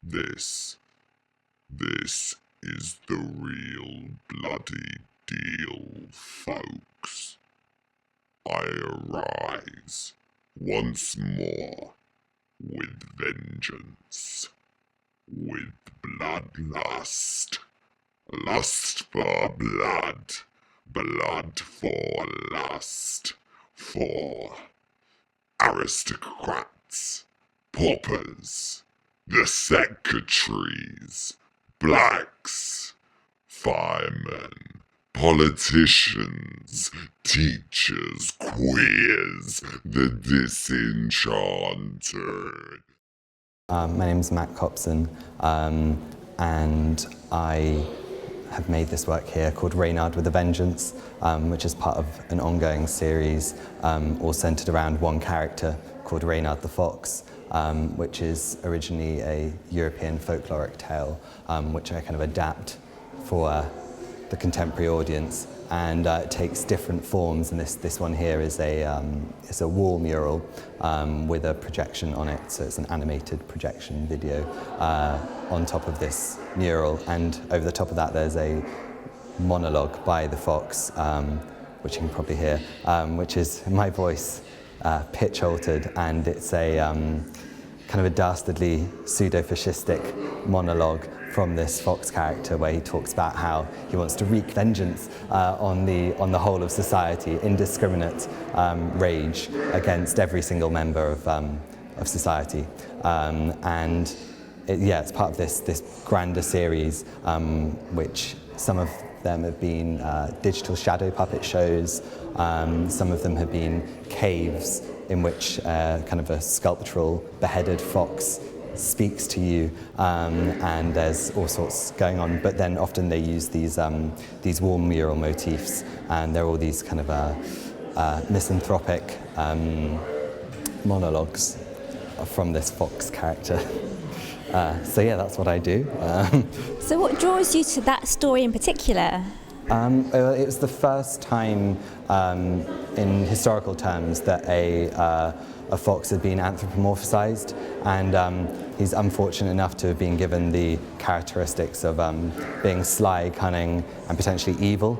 This is the real bloody deal, folks. I arise once more with vengeance, with bloodlust, lust for blood, blood for lust, for aristocrats, paupers, the secretaries, blacks, firemen, politicians, teachers, queers, the disenchanted. My name is Matt Copson, and I have made this work here called Reynard with a Vengeance, which is part of an ongoing series all centred around one character called Reynard the Fox, which is originally a European folkloric tale, which I kind of adapt for the contemporary audience, and it takes different forms. And this one here is a wall mural with a projection on it, so it's an animated projection video on top of this mural, and over the top of that there's a monologue by the fox, which you can probably hear, which is my voice pitch altered, and it's a kind of a dastardly pseudo-fascistic monologue from this fox character, where he talks about how he wants to wreak vengeance on the whole of society, indiscriminate rage against every single member of society, and it's part of this grander series, which some of them have been digital shadow puppet shows, some of them have been caves in which kind of a sculptural beheaded fox speaks to you, and there's all sorts going on. But then often they use these wall mural motifs, and they're all these kind of misanthropic monologues from this fox character. So yeah, that's what I do. So what draws you to that story in particular? It was the first time in historical terms that a fox had been anthropomorphized, and he's unfortunate enough to have been given the characteristics of being sly, cunning, and potentially evil.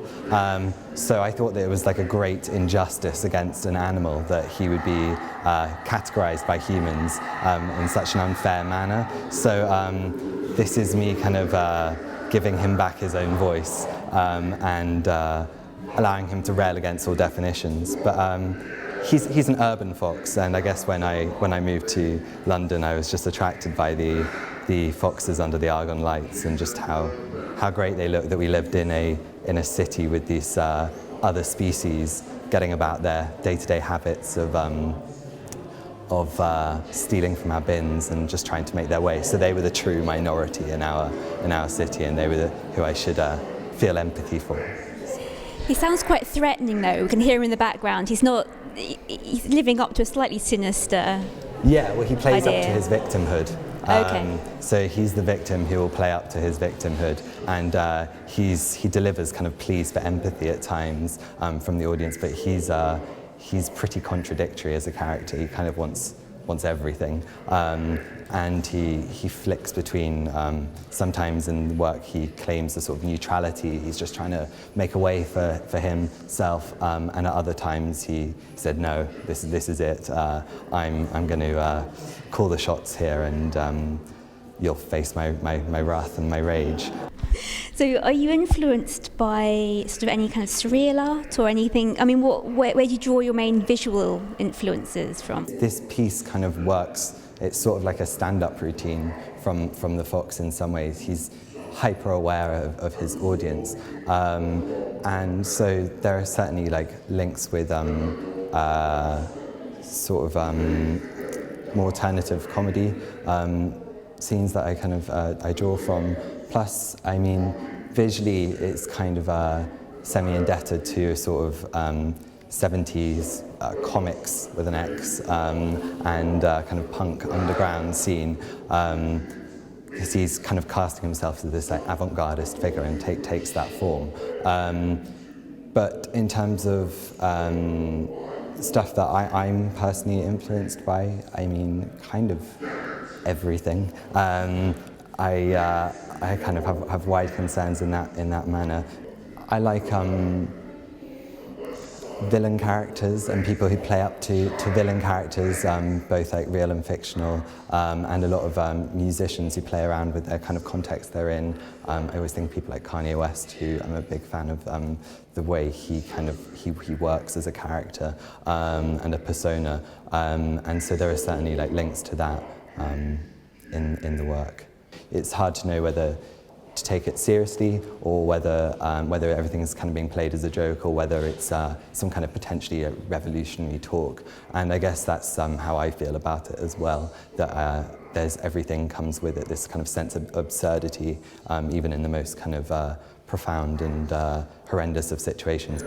So I thought that it was like a great injustice against an animal that he would be categorized by humans in such an unfair manner. So this is me kind of giving him back his own voice, and allowing him to rail against all definitions. But he's an urban fox, and I guess when I moved to London, I was just attracted by the foxes under the argon lights, and just how great they look, that we lived in a city with these other species getting about their day-to-day habits of stealing from our bins and just trying to make their way. So they were the true minority in our city, and they were who I should feel empathy for. He sounds quite threatening, though. We can hear him in the background. He's living up to a slightly sinister Yeah, well, he plays idea. up to his victimhood. Okay. So he's the victim who will play up to his victimhood, and he delivers kind of pleas for empathy at times from the audience, but he's pretty contradictory as a character. He kind of wants everything, and he flicks between, sometimes in the work he claims a sort of neutrality, he's just trying to make a way for himself, and at other times he said, no, this is it, I'm going to call the shots here, and you'll face my wrath and my rage. So are you influenced by sort of any kind of surreal art or anything? I mean, where do you draw your main visual influences from? This piece kind of works, it's sort of like a stand-up routine from the fox in some ways. He's hyper aware of his audience, and so there are certainly like links with sort of more alternative comedy scenes that I kind of I draw from. Plus, I mean, visually it's kind of semi-indebted to a sort of 70s comics with an X, and kind of punk underground scene, because he's kind of casting himself as this like avant-gardist figure and takes that form. But in terms of stuff that I'm personally influenced by, I mean, kind of everything. I kind of have wide concerns in that manner. I like villain characters and people who play up to villain characters, both like real and fictional, and a lot of musicians who play around with their kind of context they're in. I always think of people like Kanye West, who I'm a big fan of the way he works as a character and a persona, and so there are certainly like links to that in the work. It's hard to know whether to take it seriously or whether everything is kind of being played as a joke or whether it's some kind of potentially a revolutionary talk. And I guess that's how I feel about it as well, that everything comes with it, this kind of sense of absurdity, even in the most kind of profound and horrendous of situations.